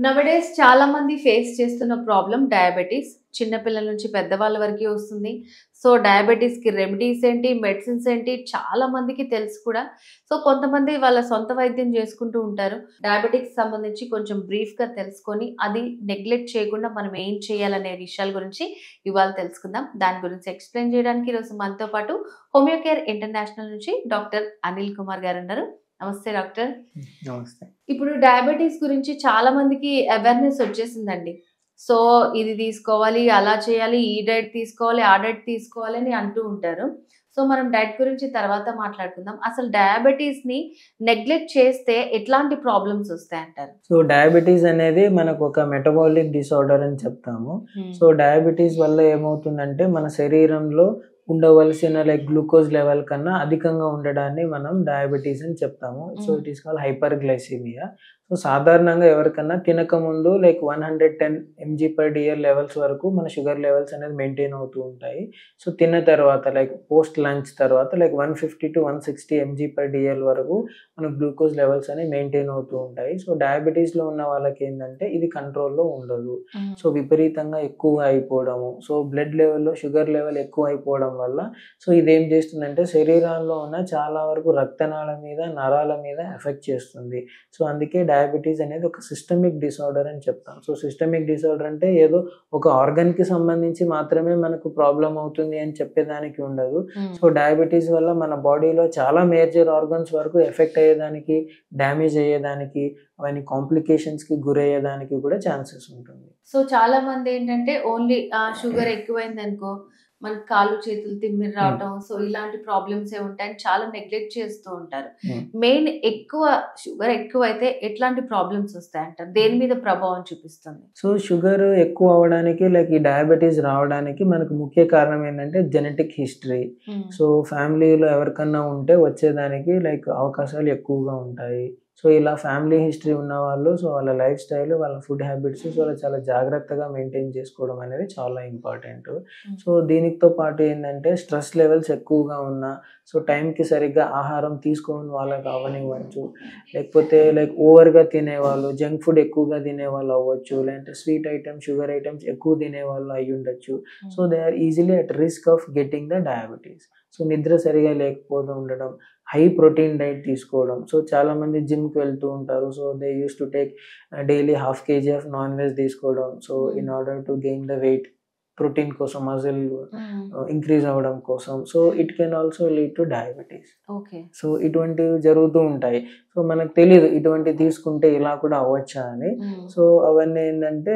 నవడేస్ చాలా మంది ఫేస్ చేస్తున్న ప్రాబ్లం డయాబెటీస్. చిన్న పిల్లల నుంచి పెద్దవాళ్ళ వరకి వస్తుంది. సో, డయాబెటీస్‌కి రెమెడీస్ ఏంటి, మెడిసిన్స్ ఏంటి చాలా మందికి తెలుసు కూడా. సో, కొంతమంది వాళ్ళ సొంత వైద్యం చేసుకుంటూ ఉంటారు. డయాబెటిక్స్ సంబంధించి కొంచెం బ్రీఫ్‌గా తెలుసుకొని, అది నెగ్లెక్ట్ చేయకుండా మనం ఏం చేయాలనే విషయాల గురించి ఇవాళ తెలుసుకుందాం. దాని గురించి ఎక్స్‌ప్లెయిన్ చేయడానికి ఈరోజు మనతో పాటు హోమియో కేర్ ఇంటర్నేషనల్ నుంచి డాక్టర్ అనిల్ కుమార్ గారున్నారు. నమస్తే డాక్టర్. నమస్తే. ఇప్పుడు డయాబెటీస్ గురించి చాలా మందికి అవేర్‌నెస్ వచ్చేసిందండి. సో, ఇది తీసుకోవాలి, అలా చేయాలి, ఈ డైట్ తీసుకోవాలి, ఆ డైట్ తీసుకోవాలి అని అంటూ ఉంటారు. సో, మనం డైట్ గురించి తర్వాత మాట్లాడుకుందాం. అసలు డయాబెటీస్‌ని నెగ్లెక్ట్ చేస్తే ఎట్లాంటి ప్రాబ్లమ్స్ వస్తాయంటారు? సో, డయాబెటీస్ అనేది మనకు ఒక మెటబాలిక్ డిసార్డర్ అని చెప్తాము. సో, డయాబెటీస్ వల్ల ఏమవుతుందంటే మన శరీరంలో ఉండవలసిన గ్లూకోజ్ లెవెల్ కన్నా అధికంగా ఉండడాన్ని మనం డయాబెటీస్ అని చెప్తాము. So, it is called hyperglycemia. So, సాధారణంగా ఎవరికన్నా తినకముందు 110 mg/dl లెవెల్స్ వరకు మన షుగర్ లెవెల్స్ అనేది మెయింటైన్ అవుతూ ఉంటాయి. సో, తిన్న తర్వాత పోస్ట్ లంచ్ తర్వాత 150-160 mg/dl వరకు మన గ్లూకోజ్ లెవెల్స్ అనేవి మెయింటైన్ అవుతూ ఉంటాయి. సో, డయాబెటీస్‌లో ఉన్న వాళ్ళకి ఏంటంటే ఇది కంట్రోల్‌లో ఉండదు. సో, విపరీతంగా ఎక్కువగా అయిపోవడము, సో బ్లడ్ లెవెల్‌లో షుగర్ లెవెల్ ఎక్కువ అయిపోవడం వల్ల సో ఇదేం చేస్తుందంటే శరీరాల్లో ఉన్న చాలా వరకు రక్తనాళ మీద, నరాల మీద ఎఫెక్ట్ చేస్తుంది. సో, అందుకే డయాబెటీస్ అనేది ఒక సిస్టమిక్ డిసార్డర్ అని చెప్తాం. సో, సిస్టమిక్ డిసార్డర్ అంటే ఏదో ఒక ఆర్గన్‌కి సంబంధించి మాత్రమే మనకు ప్రాబ్లమ్ అవుతుంది అని చెప్పేదానికి ఉండదు. సో, డయాబెటీస్ వల్ల మన బాడీలో చాలా మేజర్ ఆర్గన్స్ వరకు ఎఫెక్ట్ అయ్యేదానికి, డ్యామేజ్ అయ్యేదానికి, అవన్నీ కాంప్లికేషన్స్‌కి గురయ్యేదానికి కూడా ఛాన్సెస్ ఉంటుంది. సో, చాలా మంది ఏంటంటే ఓన్లీ షుగర్ ఎక్కువైందనుకో మనకు కాళ్ళు చేతులు తిమ్మిరి రావటం, సో ఇలాంటి ప్రాబ్లమ్సే ఉంటాయని చాలా నెగ్లెక్ట్ చేస్తూ ఉంటారు. మెయిన్ షుగర్ ఎక్కువైతే ఎట్లాంటి ప్రాబ్లమ్స్ వస్తాయంటారు? దేని మీద ప్రభావం చూపిస్తుంది? సో, షుగర్ ఎక్కువ అవ్వడానికి ఈ డయాబెటీస్ రావడానికి మనకు ముఖ్య కారణం ఏంటంటే జెనెటిక్ హిస్టరీ. సో, ఫ్యామిలీలో ఎవరికన్నా ఉంటే వచ్చేదానికి అవకాశాలు ఎక్కువగా ఉంటాయి. సో, ఇలా ఫ్యామిలీ హిస్టరీ ఉన్నవాళ్ళు సో వాళ్ళ లైఫ్ స్టైల్, వాళ్ళ ఫుడ్ హ్యాబిట్స్ సో చాలా జాగ్రత్తగా మెయింటైన్ చేసుకోవడం అనేది చాలా ఇంపార్టెంట్. సో, దీనితో పాటు ఏంటంటే స్ట్రెస్ లెవెల్స్ ఎక్కువగా ఉన్నా, సో టైంకి సరిగ్గా ఆహారం తీసుకోని వాళ్ళకి అవ్వనివ్వచ్చు, లేకపోతే ఓవర్గా తినేవాళ్ళు, జంక్ ఫుడ్ ఎక్కువగా తినేవాళ్ళు అవ్వచ్చు, లేదంటే స్వీట్ ఐటమ్స్, షుగర్ ఐటమ్స్ ఎక్కువ తినేవాళ్ళు అయ్యి ఉండొచ్చు. So, they are easily at risk of getting the diabetes. So, నిద్ర సరిగా లేకపోతూ ఉండడం, హై ప్రోటీన్ డైట్ తీసుకోవడం. సో, చాలామంది జిమ్‌కి వెళ్తూ ఉంటారు. So, they use to take daily ½ kg of non veg తీసుకోవడం. So, in order to gain the weight, protein కోసం, మజిల్ ఇంక్రీజ్ అవ్వడం కోసం. So, it can also lead to diabetes. Okay. So, ఇటువంటివి జరుగుతూ ఉంటాయి. సో, మనకు తెలీదు ఇటువంటివి తీసుకుంటే ఇలా కూడా అవ్వచ్చా అని. సో, అవన్నీ ఏంటంటే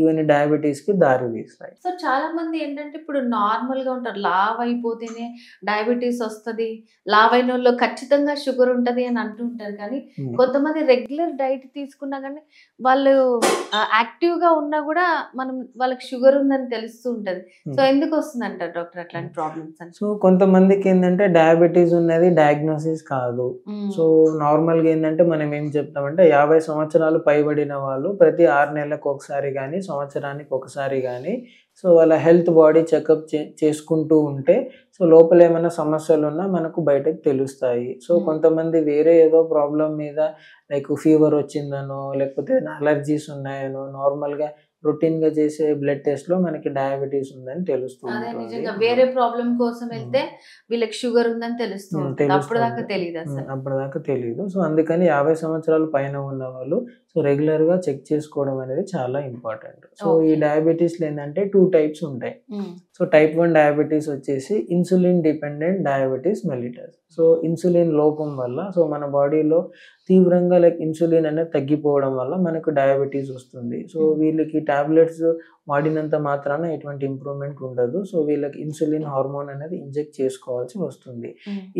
ఇవన్నీ డయాబెటీస్‌కి దారి తీస్తాయి. సో, చాలా మంది ఏంటంటే ఇప్పుడు నార్మల్‌గా ఉంటారు. లావు అయిపోతేనే డయాబెటీస్ వస్తది. లావైనోళ్ళలో ఖచ్చితంగా షుగర్ ఉంటది అని అంటూ ఉంటారు. కానీ కొంతమంది రెగ్యులర్ డైట్ తీసుకున్నా గానీ వాళ్ళు యాక్టివ్‌గా ఉన్నా గూడా వాళ్ళకి షుగర్ ఉందని తెలుస్తూ ఉంటది. సో, ఎందుకు వస్తుందంటారు డాక్టర్ అట్లాంటి ప్రాబ్లమ్స్ అని? సో, కొంతమందికి ఏంటంటే డయాబెటీస్ ఉన్నది డయాగ్నోసిస్ కాదు. సో, నార్మల్‌గా ఏంటంటే మనం ఏం చెప్తామంటే 50 సంవత్సరాలు పైబడిన వాళ్ళు ప్రతి 6 నెలలకు ఒకసారి గానీ, సంవత్సరానికి ఒకసారి గానీ సో వాళ్ళ హెల్త్ బాడీ చెకప్ చేసుకుంటూ ఉంటే సో లోపల ఏమైనా సమస్యలున్నా మనకు బయటకు తెలుస్తాయి. సో, కొంతమంది వేరే ఏదో ప్రాబ్లమ్ మీద ఫీవర్ వచ్చిందనో, లేకపోతే అలర్జీస్ ఉన్నాయనో, నార్మల్‌గా రొటీన్‌గా చేసే బ్లడ్ టెస్ట్‌లో మనకి డయాబెటీస్ ఉందని తెలుస్తూ ఉంటుంది. వేరే ప్రాబ్లమ్ కోసం వెళ్తే వీళ్ళకి షుగర్ ఉందని తెలుస్తుంది. అప్పటిదాకా తెలీదు అసలు. అప్పటిదాకా తెలీదు. సో, అందుకని 50 సంవత్సరాల పైన ఉన్న వాళ్ళు సో రెగ్యులర్‌గా చెక్ చేసుకోవడం అనేది చాలా ఇంపార్టెంట్. సో, ఈ డయాబెటీస్‌లో ఏంటంటే 2 టైప్స్ ఉంటాయి. సో, టైప్ 1 డయాబెటీస్ వచ్చేసి insulin dependent diabetes mellitus. So, insulin లోపం వల్ల సో మన బాడీలో తీవ్రంగా ఇన్సులిన్ అనేది తగ్గిపోవడం వల్ల మనకు డయాబెటీస్ వస్తుంది. సో, వీళ్ళకి టాబ్లెట్స్ వాడినంత మాత్రాన ఎటువంటి ఇంప్రూవ్మెంట్ ఉండదు. సో, వీళ్ళకి ఇన్సులిన్ హార్మోన్ అనేది ఇంజెక్ట్ చేసుకోవాల్సి వస్తుంది.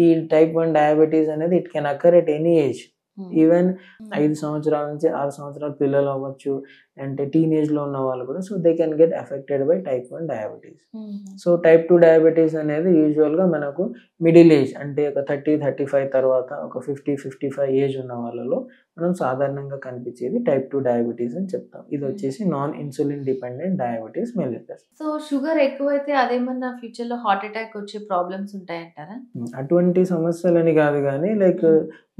ఈ టైప్ 1 డయాబెటీస్ అనేది it can occur at any age. Even 5 సంవత్సరాల నుంచి 6 సంవత్సరాల పిల్లలు అవ్వచ్చు, అంటే టీనేజ్లో ఉన్న వాళ్ళు కూడా so they can get affected by type 1 diabetes. So, type 2 diabetes అనేది యూజువల్గా మనకు మిడిల్ ఏజ్ అంటే ఒక 30-35 తర్వాత ఒక 50-55 ఏజ్ ఉన్న వాళ్ళలో మనం సాధారణంగా కనిపించేది టైప్ 2 డయాబెటీస్ అని చెప్తాం. ఇది వచ్చేసి non insulin dependent diabetes mellitus. So, sugar ఎక్కువైతే అదేమన్నా ఫ్యూచర్లో హార్ట్ అటాక్ వచ్చే ప్రాబ్లమ్స్ ఉంటాయంటారా? అటువంటి సమస్యలని కాదు కానీ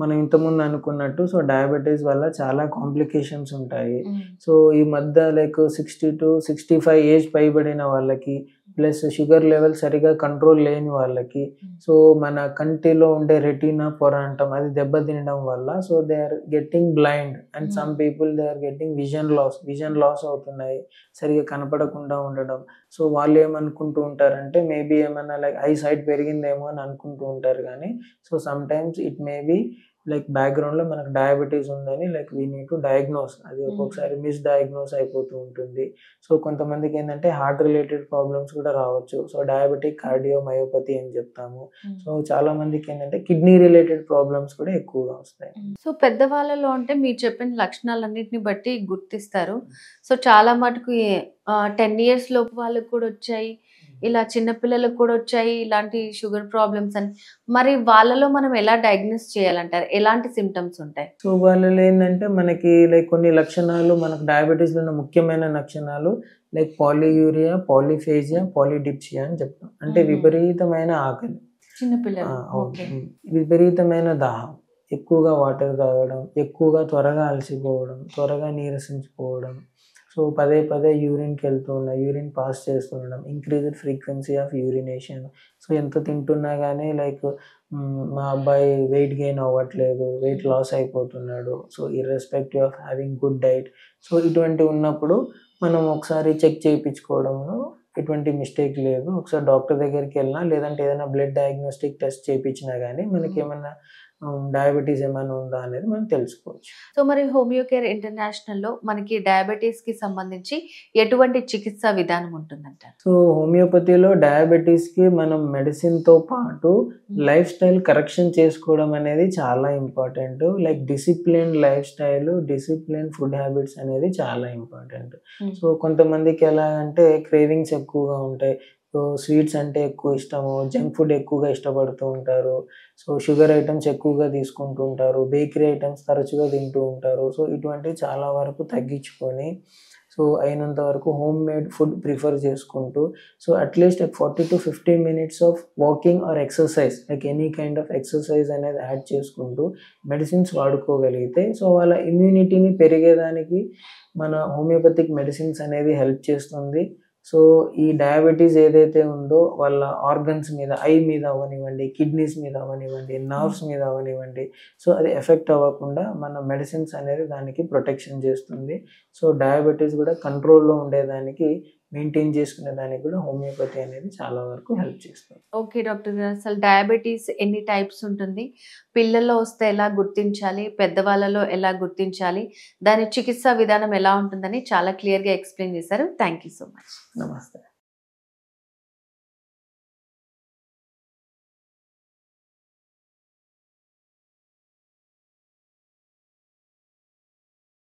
మనం ఇంతకుముందు అనుకున్నట్టు సో డయాబెటీస్ వల్ల చాలా కాంప్లికేషన్స్ ఉంటాయి. సో ఈ మధ్య లైక్ 60 to 65 ఏజ్ పైబడిన వాళ్ళకి ప్లస్ షుగర్ లెవెల్ సరిగా కంట్రోల్ లేని వాళ్ళకి సో మన కంటిలో ఉండే రెటీనా పొర అంటాం అది దెబ్బతినడం వల్ల so they are getting blind and some people they are getting vision loss అవుతున్నాయి, సరిగా కనపడకుండా ఉండడం. సో వాళ్ళు ఏమనుకుంటూ ఉంటారంటే మేబీ ఏమన్నా లైక్ ఐ సైట్ పెరిగిందేమో అని అనుకుంటూ ఉంటారు, కానీ so some times it may be like బ్యాక్గ్రౌండ్లో మనకు డయాబెటీస్ ఉందని like we need to diagnose, అది ఒక్కొక్కసారి మిస్డయాగ్నోస్ అయిపోతూ ఉంటుంది. సో కొంతమందికి ఏంటంటే హార్ట్ రిలేటెడ్ ప్రాబ్లమ్స్ కూడా రావచ్చు. సో డయాబెటిక్ కార్డియోమయోపతి అని చెప్తాము. సో చాలా మందికి ఏంటంటే కిడ్నీ రిలేటెడ్ ప్రాబ్లమ్స్ కూడా ఎక్కువగా వస్తాయి. సో పెద్దవాళ్ళలో అంటే మీరు చెప్పిన లక్షణాలన్నింటిని బట్టి గుర్తిస్తారు. సో చాలా మటుకు 10 years లోపు వాళ్ళకి కూడా వచ్చాయి, ఇలా చిన్నపిల్లలకు కూడా వచ్చాయి ఇలాంటి షుగర్ ప్రాబ్లమ్స్ అని. మరి వాళ్ళలో మనం ఎలా డయాగ్నోస్ చేయాలంటారు? ఎలాంటి సిమ్టమ్స్ ఉంటాయి? సో వాళ్ళలో ఏంటంటే మనకి లైక్ కొన్ని లక్షణాలు, మనకు డయాబెటీస్లో ఉన్న ముఖ్యమైన లక్షణాలు లైక్ పాలియూరియా, పాలిఫేజియా, పాలిడిప్సియా అని చెప్తాం. అంటే విపరీతమైన ఆకలి, చిన్నపిల్లలు విపరీతమైన దాహం, ఎక్కువగా వాటర్ తాగడం, ఎక్కువగా త్వరగా అలసిపోవడం, త్వరగా నీరసించిపోవడం, సో పదే పదే యూరిన్కి యూరిన్ పాస్ చేస్తుండడం, increased frequency of urination. So ఎంత తింటున్నా కానీ లైక్ మా అబ్బాయి వెయిట్ గెయిన్ అవ్వట్లేదు, వెయిట్ లాస్ అయిపోతున్నాడు, so irrespective of having good diet. So ఇటువంటి ఉన్నప్పుడు మనం ఒకసారి చెక్ చేయించుకోవడంలో ఎటువంటి మిస్టేక్ లేదు. ఒకసారి డాక్టర్ దగ్గరికి వెళ్ళినా లేదంటే ఏదైనా బ్లడ్ డయాగ్నోస్టిక్ టెస్ట్ చేయించినా కానీ మనకి ఏమైనా డయాబెటీస్ ఏమైనా ఉందా అనేది మనం తెలుసుకోవచ్చు. సో మరి హోమియోకేర్ ఇంటర్నేషనల్లో మనకి డయాబెటీస్కి సంబంధించి ఎటువంటి చికిత్సా విధానం ఉంటుందంటారు? సో హోమియోపతిలో డయాబెటీస్కి మనం మెడిసిన్తో పాటు లైఫ్ స్టైల్ కరెక్షన్ చేసుకోవడం అనేది చాలా important. Like discipline life style, discipline food habits అనేది చాలా ఇంపార్టెంట్. సో కొంతమందికి ఎలా అంటే క్రేవింగ్స్ ఎక్కువగా ఉంటాయి. సో స్వీట్స్ అంటే ఎక్కువ ఇష్టము, జంక్ ఫుడ్ ఎక్కువగా ఇష్టపడుతూ ఉంటారు, సో షుగర్ ఐటమ్స్ ఎక్కువగా తీసుకుంటూ ఉంటారు, బేకరీ ఐటమ్స్ తరచుగా తింటూ ఉంటారు. సో ఇటువంటివి చాలా వరకు తగ్గించుకొని సో అయినంత వరకు హోమ్ మేడ్ ఫుడ్ ప్రిఫర్ చేసుకుంటూ so at least 40 to 50 minutes of walking are exercise, like any kind of exercise అనేది యాడ్ చేసుకుంటూ మెడిసిన్స్ వాడుకోగలిగితే సో వాళ్ళ ఇమ్యూనిటీని పెరిగేదానికి మన హోమియోపతిక్ మెడిసిన్స్ అనేది హెల్ప్ చేస్తుంది. సో ఈ డయాబెటీస్ ఏదైతే ఉందో వాళ్ళ ఆర్గన్స్ మీద, ఐ మీద అవనివ్వండి, కిడ్నీస్ మీద అవనివ్వండి, నర్వ్స్ మీద అవనివ్వండి, సో అది ఎఫెక్ట్ అవ్వకుండా మన మెడిసిన్స్ అనేది దానికి ప్రొటెక్షన్ చేస్తుంది. సో డయాబెటీస్ కూడా కంట్రోల్లో ఉండేదానికి, మెయింటైన్ చేసుకునే దానికి కూడా హోమియోపతి అనేది చాలా వరకు హెల్ప్ చేస్తుంది. ఓకే డాక్టర్ గారు, అసలు డయాబెటీస్ ఎన్ని టైప్స్ ఉంటుంది, పిల్లల్లో వస్తే ఎలా గుర్తించాలి, పెద్దవాళ్ళలో ఎలా గుర్తించాలి, దాని చికిత్సా విధానం ఎలా ఉంటుందని చాలా క్లియర్గా ఎక్స్ప్లెయిన్ చేశారు. Thank you so much. నమస్తే.